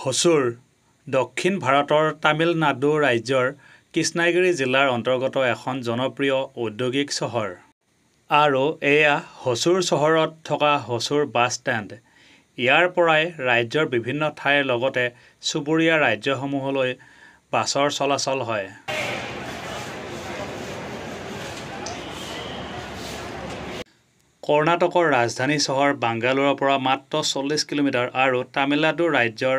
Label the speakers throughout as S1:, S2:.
S1: হচুৰ দক্ষিণ ভাৰতৰ তামিলনাডু ৰাজ্যৰ কৃষ্ণগিৰি জিলাৰ অন্তৰ্গত এখন জনপ্ৰিয় ঔদ্যোগিক চহৰ আৰু এয়া হচুৰ চহৰত থকা হচুৰ বাছ ষ্টেণ্ড। ইয়াৰ পৰাই ৰাজ্যৰ বিভিন্ন ঠাইৰ লগতে চুবুৰীয়া ৰাজ্যসমূহলৈ বাছৰ চলাচল হয়। কৰ্ণাটকৰ ৰাজধানী চহৰ বাংগালোৰৰ পৰা মাত্ৰ 40 কিলোমিটাৰ আৰু তামিলনাডু ৰাজ্যৰ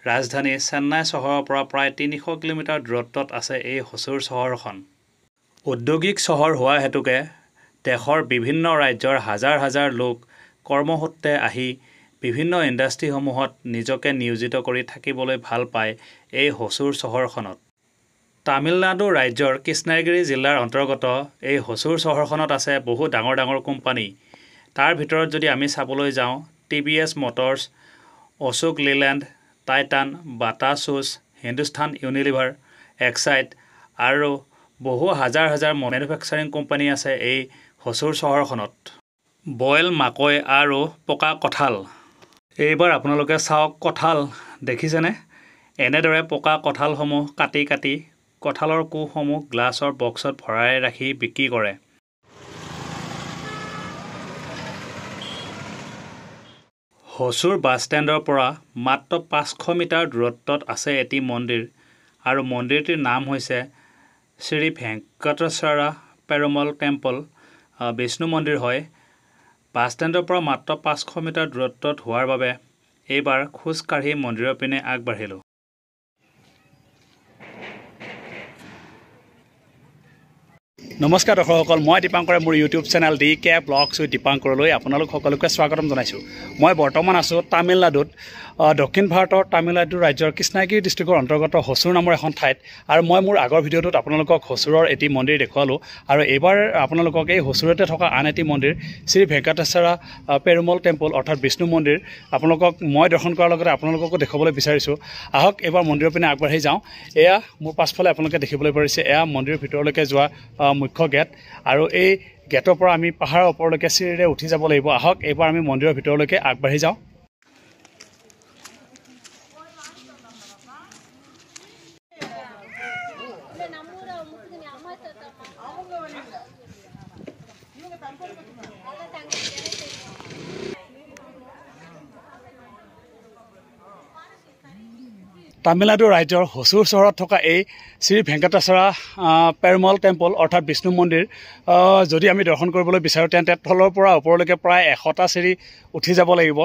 S1: ৰাজধানী চেন্নাই চহৰৰ পৰা প্ৰায় 300 কিলোমিটাৰ দূৰত্বত আছে এই হচুৰ চহৰখন। ঔদ্যোগিক চহৰ হোৱা হেতুকে দেশৰ বিভিন্ন ৰাজ্যৰ হাজাৰ হাজাৰ লোক কৰ্মসূত্ৰে আহি বিভিন্ন ইণ্ডাষ্ট্ৰীসমূহত নিজকে নিয়োজিত কৰি থাকিবলৈ ভাল পায় এই হচুৰ চহৰখনত। তামিলনাডু ৰাজ্যৰ কৃষ্ণগিৰি জিলাৰ অন্তৰ্গত এই হচুৰ চহৰখনত আছে বহু ডাঙৰ ডাঙৰ কোম্পানী। তাৰ ভিতৰত যদি আমি চাবলৈ যাওঁ TVS মটৰ্ছ, অশোক লেইলেণ্ড, টাইটান, বাটা শ্বুজ, হিন্দুস্তান ইউনিলিভাৰ, এক্সাইড আৰু বহু হাজাৰ হাজাৰ মেনুফেকচাৰিং কোম্পানী আছে এই হচুৰ চহৰখনত। বইল মাকৈ আৰু পকা কঁঠাল। এইবাৰ আপোনালোকে চাওক কঁঠাল দেখিছেনে? এনেদৰে পকা কঁঠালসমূহ কাটি কাটি কঁঠালৰ কোহসমূহ গ্লাছৰ বক্সত ভৰাই ৰাখি বিক্ৰী কৰে। হচুৰ বাছ ষ্টেণ্ডৰ পৰা মাত্ৰ 500 মিটাৰ দূৰত্বত আছে এটি মন্দিৰ আৰু মন্দিৰটিৰ নাম হৈছে শ্ৰী ভেংকটেশ্বৰ পেৰুমল টেম্পল, বিষ্ণু মন্দিৰ হয়। বাছ ষ্টেণ্ডৰ পৰা মাত্ৰ 500 মিটাৰ দূৰত্বত হোৱাৰ বাবে এইবাৰ খোজ কাঢ়ি মন্দিৰৰ পিনে আগবাঢ়িলোঁ। নমস্কাৰ দৰ্শকসকল, মই দীপাংকৰে মোৰ YouTube channel DK vlogs with দীপাংকৰলৈ আপোনালোক সকলোকে স্বাগতম জনাইছোঁ। মই বৰ্তমান আছোঁ তামিলনাডুত, দক্ষিণ ভাৰতৰ তামিলনাডু ৰাজ্যৰ কৃষ্ণগিৰি ডিষ্ট্ৰিক্টৰ অন্তৰ্গত হচুৰ নামৰ এখন ঠাইত। আৰু মই মোৰ আগৰ ভিডিঅ'টোত আপোনালোকক হচুৰৰ এটি মন্দিৰ দেখুৱালোঁ আৰু এইবাৰ আপোনালোকক এই হচুৰতে থকা আন এটি মন্দিৰ শ্ৰী ভেংকটেশ্বৰ পেৰুমল টেম্পল অৰ্থাৎ বিষ্ণু মন্দিৰ আপোনালোকক মই দৰ্শন কৰাৰ লগতে আপোনালোককো দেখুৱাবলৈ বিচাৰিছোঁ। আহক এইবাৰ মন্দিৰৰ পিনে আগবাঢ়ি যাওঁ। এয়া মোৰ পাছফালে আপোনালোকে দেখিবলৈ পাৰিছে, এয়া মন্দিৰৰ ভিতৰলৈকে যোৱা মুখ্য গেট আৰু এই গেটৰ পৰা আমি পাহাৰৰ ওপৰলৈকে চিৰিৰে উঠি যাব লাগিব। আহক এইবাৰ আমি মন্দিৰৰ ভিতৰলৈকে আগবাঢ়ি যাওঁ। তামিলনাডু ৰাজ্যৰ হচুৰ চহৰত থকা এই শ্ৰী ভেংকটেশ্বৰ পেৰুমল টেম্পল অৰ্থাৎ বিষ্ণু মন্দিৰ যদি আমি দৰ্শন কৰিবলৈ বিচাৰোঁ তেন্তে তলৰ পৰা ওপৰলৈকে প্ৰায় 100টা চিৰি উঠি যাব লাগিব।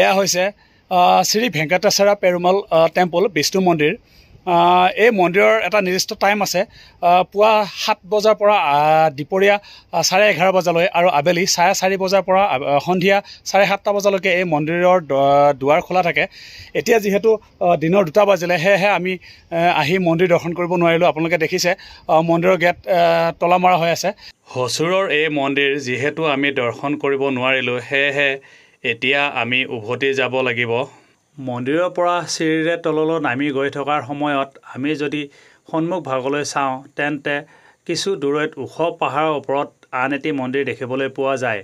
S1: এয়া হৈছে শ্ৰী ভেংকটেশ্বৰ পেৰুমল টেম্পল বিষ্ণু মন্দিৰ। এই মন্দিৰৰ এটা নিৰ্দিষ্ট টাইম আছে, পুৱা 7 বজাৰ পৰা দুপৰীয়া 11:30 বজালৈ আৰু আবেলি 4:30 বজাৰ পৰা সন্ধিয়া 7:30 বজালৈকে এই মন্দিৰৰ দুৱাৰ খোলা থাকে। এতিয়া যিহেতু দিনৰ 2টা বাজিলে সেয়েহে আমি আহি মন্দিৰ দৰ্শন কৰিব নোৱাৰিলোঁ। আপোনালোকে দেখিছে মন্দিৰৰ গেট তলা মৰা হৈ আছে। হচুৰৰ এই মন্দিৰ যিহেতু আমি দৰ্শন কৰিব নোৱাৰিলোঁ সেয়েহে এতিয়া আমি উভতি যাব লাগিব। মন্দিৰৰ পৰা চিৰিৰে তললৈ নামি গৈ থকাৰ সময়ত আমি যদি সন্মুখ ভাগলৈ চাওঁ তেন্তে কিছু দূৰৈত ওখ পাহাৰৰ ওপৰত আন এটি মন্দিৰ দেখিবলৈ পোৱা যায়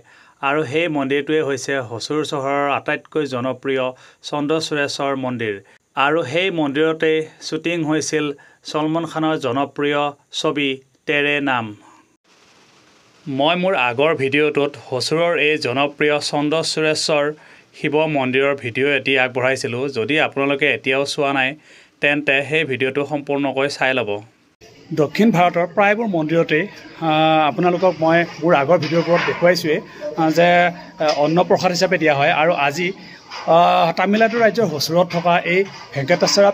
S1: আৰু সেই মন্দিৰটোৱে হৈছে হচুৰ চহৰৰ আটাইতকৈ জনপ্ৰিয় চন্দ্ৰচূড়েশ্বৰ মন্দিৰ আৰু সেই মন্দিৰতেই শ্বুটিং হৈছিল ছলমান খানৰ জনপ্ৰিয় ছবি তেৰে নাম। মই মোৰ আগৰ ভিডিঅ'টোত হচুৰৰ এই জনপ্ৰিয় চন্দ্ৰচূড়েশ্বৰ শিৱ মন্দিৰৰ ভিডিঅ' এটি আগবঢ়াইছিলোঁ। যদি আপোনালোকে এতিয়াও চোৱা নাই তেন্তে সেই ভিডিঅ'টো সম্পূৰ্ণকৈ চাই ল'ব। দক্ষিণ ভাৰতৰ প্ৰায়বোৰ মন্দিৰতেই আপোনালোকক মই মোৰ আগৰ ভিডিঅ'বোৰত দেখুৱাইছোৱেই যে অন্নপ্ৰসাদ হিচাপে দিয়া হয় আৰু আজি তামিলনাডু ৰাজ্যৰ হচুৰত থকা এই ভেংকটেশ্বৰা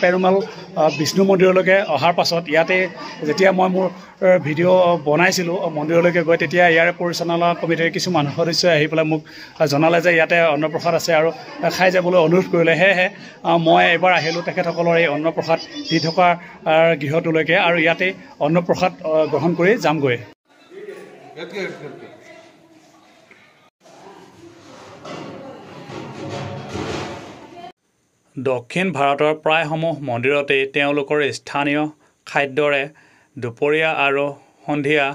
S1: পেৰুমাল বিষ্ণু মন্দিৰলৈকে অহাৰ পাছত ইয়াতে যেতিয়া মই মোৰ ভিডিঅ' বনাইছিলোঁ মন্দিৰলৈকে গৈ তেতিয়া ইয়াৰে পৰিচালনা কমিটিৰ কিছু মানুহ সদস্যই আহি পেলাই মোক জনালে যে ইয়াতে অন্নপ্ৰসাদ আছে আৰু খাই যাবলৈ অনুৰোধ কৰিলে। সেয়েহে মই এবাৰ আহিলোঁ তেখেতসকলৰ এই অন্নপ্ৰসাদ দি থকা গৃহটোলৈকে আৰু ইয়াতে অন্নপ্ৰসাদ গ্ৰহণ কৰি যামগৈ। দক্ষিণ ভাৰতৰ প্ৰায়সমূহ মন্দিৰতেই তেওঁলোকৰ স্থানীয় খাদ্যৰে দুপৰীয়া আৰু সন্ধিয়া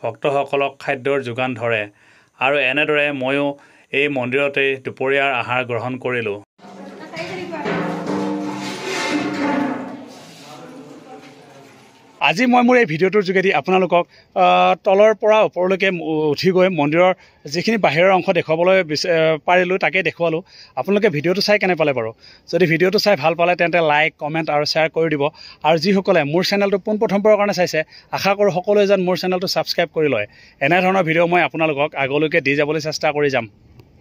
S1: ভক্তসকলক খাদ্যৰ যোগান ধৰে আৰু এনেদৰে ময়ো এই মন্দিৰতেই দুপৰীয়াৰ আহাৰ গ্ৰহণ কৰিলোঁ। আজি মই মোৰ এই ভিডিঅ'টোৰ যোগেদি আপোনালোকক তলৰ পৰা ওপৰলৈকে উঠি গৈ মন্দিৰৰ যিখিনি বাহিৰৰ অংশ দেখুৱাবলৈ পাৰিলোঁ তাকেই দেখুৱালোঁ। আপোনালোকে ভিডিঅ'টো চাই কেনে পালে বাৰু? যদি ভিডিঅ'টো চাই ভাল পালে তেন্তে লাইক, কমেণ্ট আৰু শ্বেয়াৰ কৰি দিব। আৰু যিসকলে মোৰ চেনেলটো পোনপ্ৰথমবাৰৰ কাৰণে চাইছে আশা কৰোঁ সকলোৱে যেন মোৰ চেনেলটো ছাবস্ক্ৰাইব কৰি লয়। এনেধৰণৰ ভিডিঅ' মই আপোনালোকক আগলৈকে দি যাবলৈ চেষ্টা কৰি যাম।